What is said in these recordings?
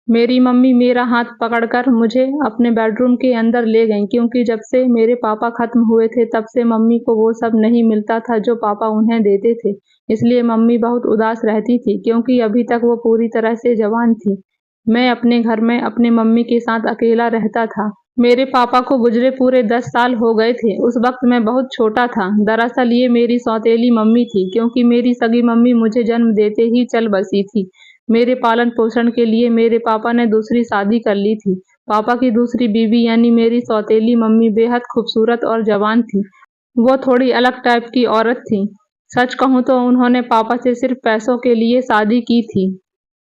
मेरी मम्मी मेरा हाथ पकड़कर मुझे अपने बेडरूम के अंदर ले गईं क्योंकि जब से मेरे पापा खत्म हुए थे तब से मम्मी को वो सब नहीं मिलता था जो पापा उन्हें देते थे। इसलिए मम्मी बहुत उदास रहती थी क्योंकि अभी तक वो पूरी तरह से जवान थी। मैं अपने घर में अपने मम्मी के साथ अकेला रहता था। मेरे पापा को गुजरे पूरे 10 साल हो गए थे। उस वक्त मैं बहुत छोटा था। दरअसल ये मेरी सौतेली मम्मी थी क्योंकि मेरी सगी मम्मी मुझे जन्म देते ही चल बसी थी। मेरे पालन पोषण के लिए मेरे पापा ने दूसरी शादी कर ली थी। पापा की दूसरी बीवी यानी मेरी सौतेली मम्मी बेहद खूबसूरत और जवान थी। वो थोड़ी अलग टाइप की औरत थी। सच कहूँ तो उन्होंने पापा से सिर्फ पैसों के लिए शादी की थी।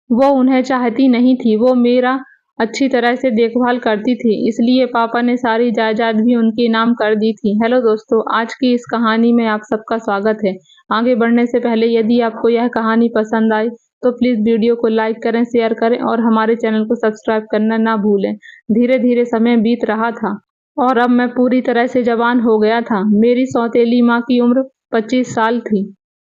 वो उन्हें चाहती नहीं थी, वो मेरा अच्छी तरह से देखभाल करती थी, इसलिए पापा ने सारी जायदाद भी उनके नाम कर दी थी। हेलो दोस्तों, आज की इस कहानी में आप सबका स्वागत है। आगे बढ़ने से पहले यदि आपको यह कहानी पसंद आए तो प्लीज़ वीडियो को लाइक करें, शेयर करें और हमारे चैनल को सब्सक्राइब करना ना भूलें। धीरे-धीरे समय बीत रहा था और अब मैं पूरी तरह से जवान हो गया था। मेरी सौतेली माँ की उम्र 25 साल थी।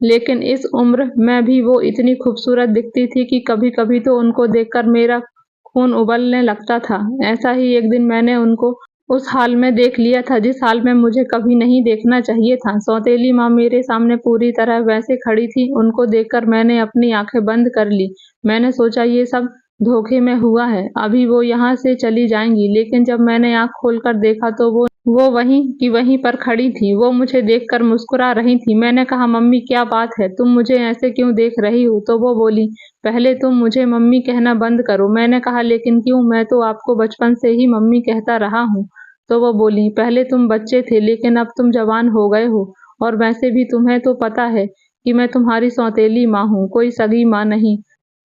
लेकिन इस उम्र में भी वो इतनी खूबसूरत दिखती थी कि कभी-कभी तो उनको देखकर मेरा खून उबलने लगता था। ऐसा ही एक दिन मैंने उनको उस हाल में देख लिया था जिस हाल में मुझे कभी नहीं देखना चाहिए था। सौतेली माँ मेरे सामने पूरी तरह वैसे खड़ी थी, उनको देखकर मैंने अपनी आँखें बंद कर ली। मैंने सोचा ये सब धोखे में हुआ है, अभी वो यहाँ से चली जाएँगी। लेकिन जब मैंने आँख खोलकर देखा तो वो वहीं की वहीं पर खड़ी थी। वो मुझे देखकर मुस्कुरा रही थी। मैंने कहा, मम्मी क्या बात है? तुम मुझे ऐसे क्यों देख रही हो? तो वो बोली, पहले तुम मुझे मम्मी कहना बंद करो। मैंने कहा, लेकिन क्यों? मैं तो आपको बचपन से ही मम्मी कहता रहा हूँ। तो वो बोली, पहले तुम बच्चे थे लेकिन अब तुम जवान हो गए हो और वैसे भी तुम्हें तो पता है कि मैं तुम्हारी सौतेली माँ हूँ, कोई सगी माँ नहीं।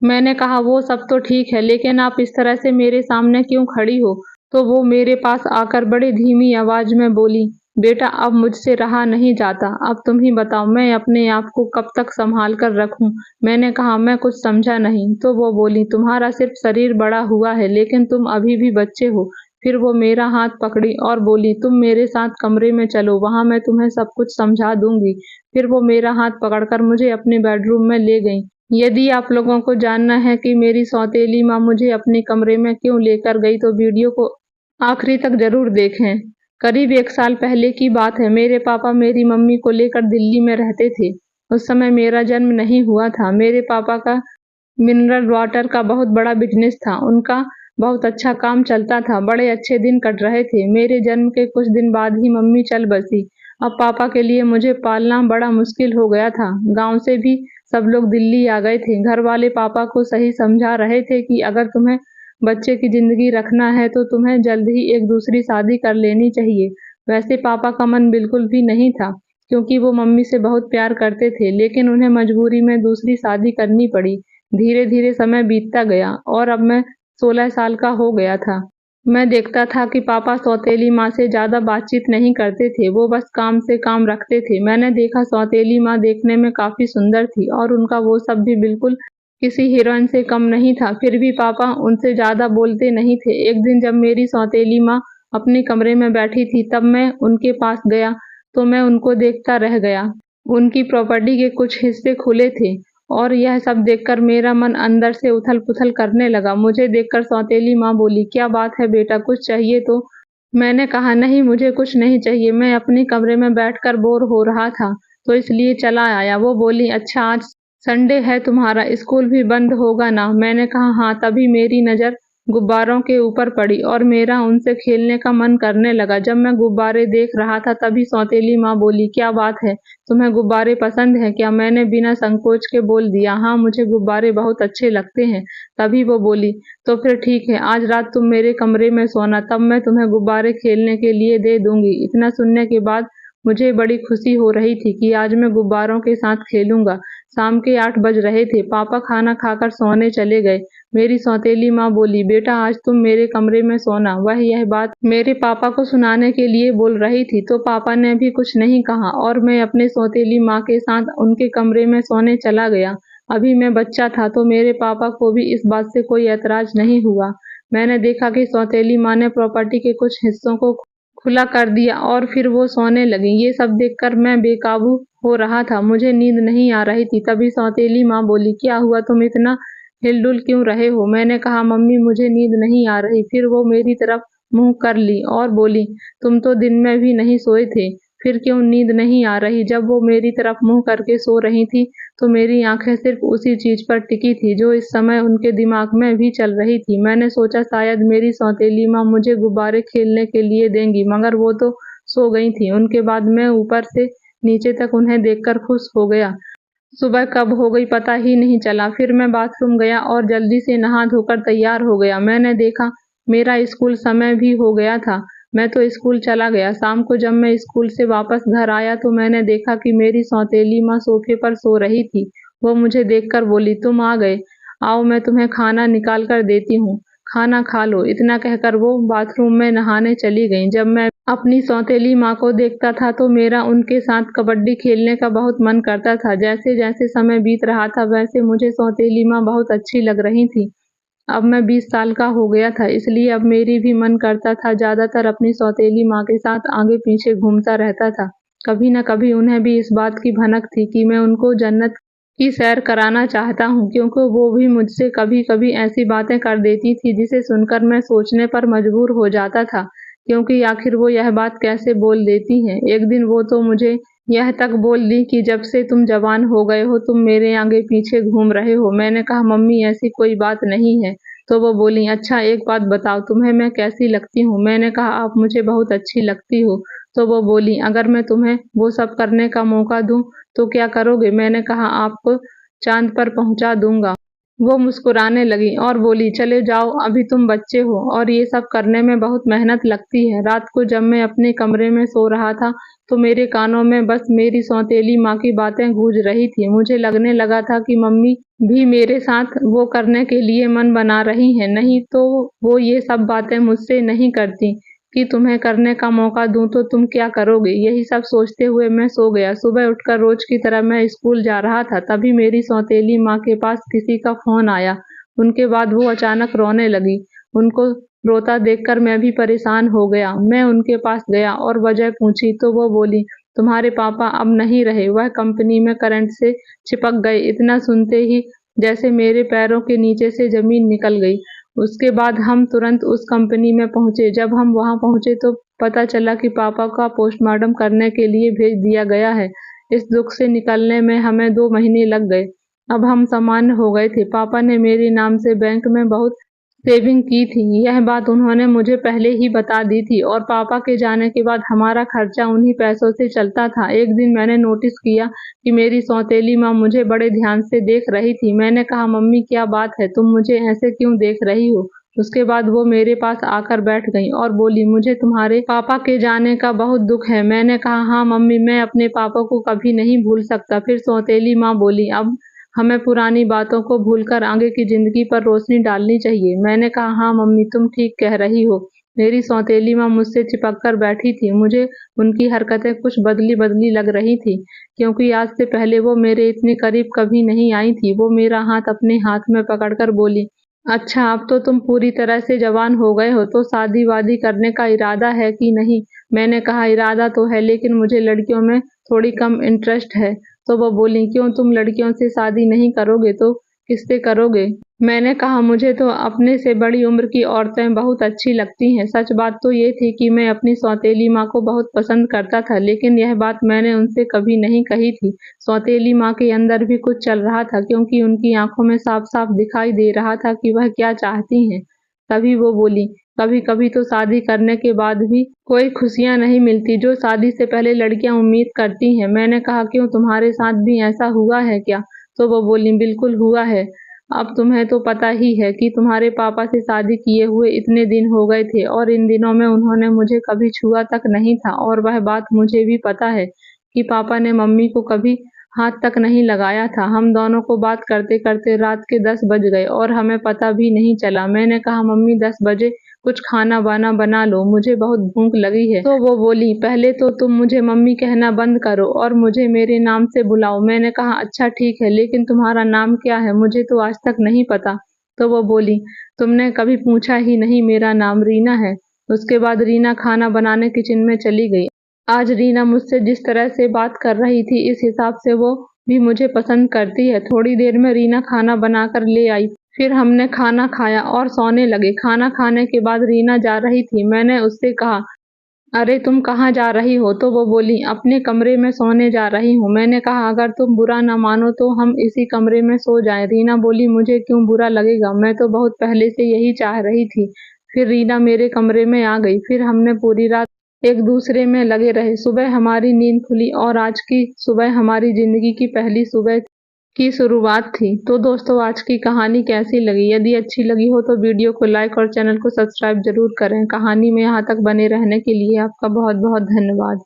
मैंने कहा, वो सब तो ठीक है लेकिन आप इस तरह से मेरे सामने क्यों खड़ी हो? तो वो मेरे पास आकर बड़ी धीमी आवाज में बोली, बेटा अब मुझसे रहा नहीं जाता, अब तुम ही बताओ मैं अपने आप को कब तक संभाल कर रखूं? मैंने कहा, मैं कुछ समझा नहीं। तो वो बोली, तुम्हारा सिर्फ शरीर बड़ा हुआ है लेकिन तुम अभी भी बच्चे हो। फिर वो मेरा हाथ पकड़ी और बोली, तुम मेरे साथ कमरे में चलो, वहां मैं तुम्हें सब कुछ समझा दूंगी। फिर वो मेरा हाथ पकड़कर मुझे अपने बेडरूम में ले गई। यदि आप लोगों को जानना है कि मेरी सौतेली माँ मुझे अपने कमरे में क्यों लेकर गई तो वीडियो को आखिरी तक जरूर देखें। करीब 1 साल पहले की बात है। मेरे पापा मेरी मम्मी को लेकर दिल्ली में रहते थे। उस समय मेरा जन्म नहीं हुआ था। मेरे पापा का मिनरल वाटर का बहुत बड़ा बिजनेस था। उनका बहुत अच्छा काम चलता था। बड़े अच्छे दिन कट रहे थे। मेरे जन्म के कुछ दिन बाद ही मम्मी चल बसी। अब पापा के लिए मुझे पालना बड़ा मुश्किल हो गया था। गांव से भी सब लोग दिल्ली आ गए थे। घर वाले पापा को सही समझा रहे थे कि अगर तुम्हें बच्चे की जिंदगी रखना है तो तुम्हें जल्द ही एक दूसरी शादी कर लेनी चाहिए। वैसे पापा का मन बिल्कुल भी नहीं था क्योंकि वो मम्मी से बहुत प्यार करते थे, लेकिन उन्हें मजबूरी में दूसरी शादी करनी पड़ी। धीरे-धीरे समय बीतता गया और अब मैं 16 साल का हो गया था। मैं देखता था कि पापा सौतेली माँ से ज़्यादा बातचीत नहीं करते थे, वो बस काम से काम रखते थे। मैंने देखा सौतेली माँ देखने में काफ़ी सुंदर थी और उनका वो सब भी बिल्कुल किसी हीरोइन से कम नहीं था, फिर भी पापा उनसे ज़्यादा बोलते नहीं थे। एक दिन जब मेरी सौतेली माँ अपने कमरे में बैठी थी तब मैं उनके पास गया तो मैं उनको देखता रह गया। उनकी प्रॉपर्टी के कुछ हिस्से खुले थे और यह सब देखकर मेरा मन अंदर से उथल-पुथल करने लगा। मुझे देखकर सौतेली माँ बोली, क्या बात है बेटा, कुछ चाहिए तो? मैंने कहा, नहीं मुझे कुछ नहीं चाहिए, मैं अपने कमरे में बैठकर बोर हो रहा था तो इसलिए चला आया। वो बोली, अच्छा आज संडे है तुम्हारा, स्कूल भी बंद होगा ना? मैंने कहा, हाँ। तभी मेरी नज़र गुब्बारों के ऊपर पड़ी और मेरा उनसे खेलने का मन करने लगा। जब मैं गुब्बारे देख रहा था तभी सौतेली माँ बोली, क्या बात है, तुम्हें गुब्बारे पसंद हैं क्या? मैंने बिना संकोच के बोल दिया, हाँ मुझे गुब्बारे बहुत अच्छे लगते हैं। तभी वो बोली, तो फिर ठीक है, आज रात तुम मेरे कमरे में सोना, तब मैं तुम्हें गुब्बारे खेलने के लिए दे दूंगी। इतना सुनने के बाद मुझे बड़ी खुशी हो रही थी कि आज मैं गुब्बारों के साथ खेलूंगा। शाम के 8 बज रहे थे। पापा खाना खाकर सोने चले गए। मेरी सौतेली माँ बोली, बेटा आज तुम मेरे कमरे में सोना। वह यह बात मेरे पापा को सुनाने के लिए बोल रही थी तो पापा ने भी कुछ नहीं कहा और मैं अपने सौतेली माँ के साथ उनके कमरे में सोने चला गया। अभी मैं बच्चा था तो मेरे पापा को भी इस बात से कोई ऐतराज नहीं हुआ। मैंने देखा कि सौतेली माँ ने प्रॉपर्टी के कुछ हिस्सों को खुला कर दिया और फिर वो सोने लगी। ये सब देखकर मैं बेकाबू हो रहा था, मुझे नींद नहीं आ रही थी। तभी सौतेली माँ बोली, क्या हुआ, तुम इतना हिलडुल क्यों रहे हो? मैंने कहा मम्मी मुझे नींद नहीं आ रही। फिर वो मेरी तरफ मुंह कर ली और बोली तुम तो दिन में भी नहीं सोए थे, फिर क्यों नींद नहीं आ रही? जब वो मेरी तरफ मुंह करके सो रही थी तो मेरी आंखें सिर्फ उसी चीज पर टिकी थी जो इस समय उनके दिमाग में भी चल रही थी। मैंने सोचा शायद मेरी सौतेली माँ मुझे गुब्बारे खेलने के लिए देंगी, मगर वो तो सो गई थी। उनके बाद मैं ऊपर से नीचे तक उन्हें देखकर खुश हो गया। सुबह कब हो गई पता ही नहीं चला। फिर मैं बाथरूम गया और जल्दी से नहा धोकर तैयार हो गया। मैंने देखा मेरा स्कूल समय भी हो गया था। मैं तो स्कूल चला गया। शाम को जब मैं स्कूल से वापस घर आया तो मैंने देखा कि मेरी सौतेली माँ सोफे पर सो रही थी। वो मुझे देखकर बोली तुम आ गए, आओ मैं तुम्हें खाना निकाल कर देती हूँ, खाना खा लो। इतना कहकर वो बाथरूम में नहाने चली गईं। जब मैं अपनी सौतेली माँ को देखता था तो मेरा उनके साथ कबड्डी खेलने का बहुत मन करता था। जैसे जैसे समय बीत रहा था वैसे मुझे सौतेली माँ बहुत अच्छी लग रही थी। अब मैं 20 साल का हो गया था, इसलिए अब मेरी भी मन करता था ज्यादातर अपनी सौतेली माँ के साथ आगे पीछे घूमता रहता था। कभी न कभी उन्हें भी इस बात की भनक थी कि मैं उनको जन्नत की सैर कराना चाहता हूँ, क्योंकि वो भी मुझसे कभी-कभी ऐसी बातें कर देती थी जिसे सुनकर मैं सोचने पर मजबूर हो जाता था, क्योंकि आखिर वो यह बात कैसे बोल देती हैं। एक दिन वो तो मुझे यह तक बोल दी कि जब से तुम जवान हो गए हो तुम मेरे आगे पीछे घूम रहे हो। मैंने कहा मम्मी ऐसी कोई बात नहीं है। तो वो बोली अच्छा एक बात बताओ, तुम्हें मैं कैसी लगती हूँ? मैंने कहा आप मुझे बहुत अच्छी लगती हो। तो वो बोली अगर मैं तुम्हें वो सब करने का मौका दूं तो क्या करोगे? मैंने कहा आपको चांद पर पहुंचा दूंगा। वो मुस्कुराने लगी और बोली चले जाओ, अभी तुम बच्चे हो और ये सब करने में बहुत मेहनत लगती है। रात को जब मैं अपने कमरे में सो रहा था तो मेरे कानों में बस मेरी सौतेली माँ की बातें गूंज रही थी। मुझे लगने लगा था कि मम्मी भी मेरे साथ वो करने के लिए मन बना रही हैं, नहीं तो वो ये सब बातें मुझसे नहीं करती कि तुम्हें करने का मौका दूं तो तुम क्या करोगे। यही सब सोचते हुए मैं सो गया। सुबह उठकर रोज की तरह मैं स्कूल जा रहा था, तभी मेरी सौतेली माँ के पास किसी का फोन आया। उनके बाद वो अचानक रोने लगी। उनको रोता देखकर मैं भी परेशान हो गया। मैं उनके पास गया और वजह पूछी तो वो बोली तुम्हारे पापा अब नहीं रहे, वह कंपनी में करंट से चिपक गए। इतना सुनते ही जैसे मेरे पैरों के नीचे से जमीन निकल गई। उसके बाद हम तुरंत उस कंपनी में पहुंचे। जब हम वहां पहुंचे तो पता चला कि पापा का पोस्टमार्टम करने के लिए भेज दिया गया है। इस दुख से निकलने में हमें 2 महीने लग गए। अब हम सामान्य हो गए थे। पापा ने मेरे नाम से बैंक में बहुत सेविंग की थी। यह बात उन्होंने मुझे पहले ही बता दी थी और पापा के जाने के बाद हमारा खर्चा उन्हीं पैसों से चलता था। एक दिन मैंने नोटिस किया कि मेरी सौतेली माँ मुझे बड़े ध्यान से देख रही थी। मैंने कहा मम्मी क्या बात है, तुम मुझे ऐसे क्यों देख रही हो? उसके बाद वो मेरे पास आकर बैठ गई और बोली मुझे तुम्हारे पापा के जाने का बहुत दुख है। मैंने कहा हाँ मम्मी, मैं अपने पापा को कभी नहीं भूल सकता। फिर सौतेली माँ बोली अब हमें पुरानी बातों को भूलकर आगे की जिंदगी पर रोशनी डालनी चाहिए। मैंने कहा हाँ मम्मी, तुम ठीक कह रही हो। मेरी सौतेली माँ मुझसे चिपक कर बैठी थी। मुझे उनकी हरकतें कुछ बदली बदली लग रही थी, क्योंकि आज से पहले वो मेरे इतने करीब कभी नहीं आई थी। वो मेरा हाथ अपने हाथ में पकड़कर बोली अच्छा अब तो तुम पूरी तरह से जवान हो गए हो, तो शादी वादी करने का इरादा है कि नहीं? मैंने कहा इरादा तो है, लेकिन मुझे लड़कियों में थोड़ी कम इंटरेस्ट है। तो वो बोली क्यों, तुम लड़कियों से शादी नहीं करोगे तो किससे करोगे? मैंने कहा मुझे तो अपने से बड़ी उम्र की औरतें बहुत अच्छी लगती हैं। सच बात तो ये थी कि मैं अपनी सौतेली माँ को बहुत पसंद करता था, लेकिन यह बात मैंने उनसे कभी नहीं कही थी। सौतेली माँ के अंदर भी कुछ चल रहा था, क्योंकि उनकी आंखों में साफ साफ दिखाई दे रहा था कि वह क्या चाहती हैं। तभी वो बोली कभी कभी तो शादी करने के बाद भी कोई खुशियां नहीं मिलती जो शादी से पहले लड़कियां उम्मीद करती हैं। मैंने कहा क्यों, तुम्हारे साथ भी ऐसा हुआ है क्या? तो वो बोली बिल्कुल हुआ है। अब तुम्हें तो पता ही है कि तुम्हारे पापा से शादी किए हुए इतने दिन हो गए थे और इन दिनों में उन्होंने मुझे कभी छुआ तक नहीं था। और वह बात मुझे भी पता है कि पापा ने मम्मी को कभी हाथ तक नहीं लगाया था। हम दोनों को बात करते करते रात के 10 बज गए और हमें पता भी नहीं चला। मैंने कहा मम्मी 10 बजे कुछ खाना वाना बना लो, मुझे बहुत भूख लगी है। तो वो बोली पहले तो तुम मुझे मम्मी कहना बंद करो और मुझे मेरे नाम से बुलाओ। मैंने कहा अच्छा ठीक है, लेकिन तुम्हारा नाम क्या है? मुझे तो आज तक नहीं पता। तो वो बोली तुमने कभी पूछा ही नहीं, मेरा नाम रीना है। उसके बाद रीना खाना बनाने किचन में चली गई। आज रीना मुझसे जिस तरह से बात कर रही थी, इस हिसाब से वो भी मुझे पसंद करती है। थोड़ी देर में रीना खाना बनाकर ले आई। फिर हमने खाना खाया और सोने लगे। खाना खाने के बाद रीना जा रही थी। मैंने उससे कहा, अरे तुम कहाँ जा रही हो? तो वो बोली, अपने कमरे में सोने जा रही हूँ। मैंने कहा, अगर तुम बुरा न मानो तो हम इसी कमरे में सो जाएं। रीना बोली, मुझे क्यों बुरा लगेगा, मैं तो बहुत पहले से यही चाह रही थी। फिर रीना मेरे कमरे में आ गई। फिर हमने पूरी रात एक दूसरे में लगे रहे। सुबह हमारी नींद खुली और आज की सुबह हमारी जिंदगी की पहली सुबह की शुरुआत थी। तो दोस्तों, आज की कहानी कैसी लगी? यदि अच्छी लगी हो तो वीडियो को लाइक और चैनल को सब्सक्राइब जरूर करें। कहानी में यहाँ तक बने रहने के लिए आपका बहुत बहुत धन्यवाद।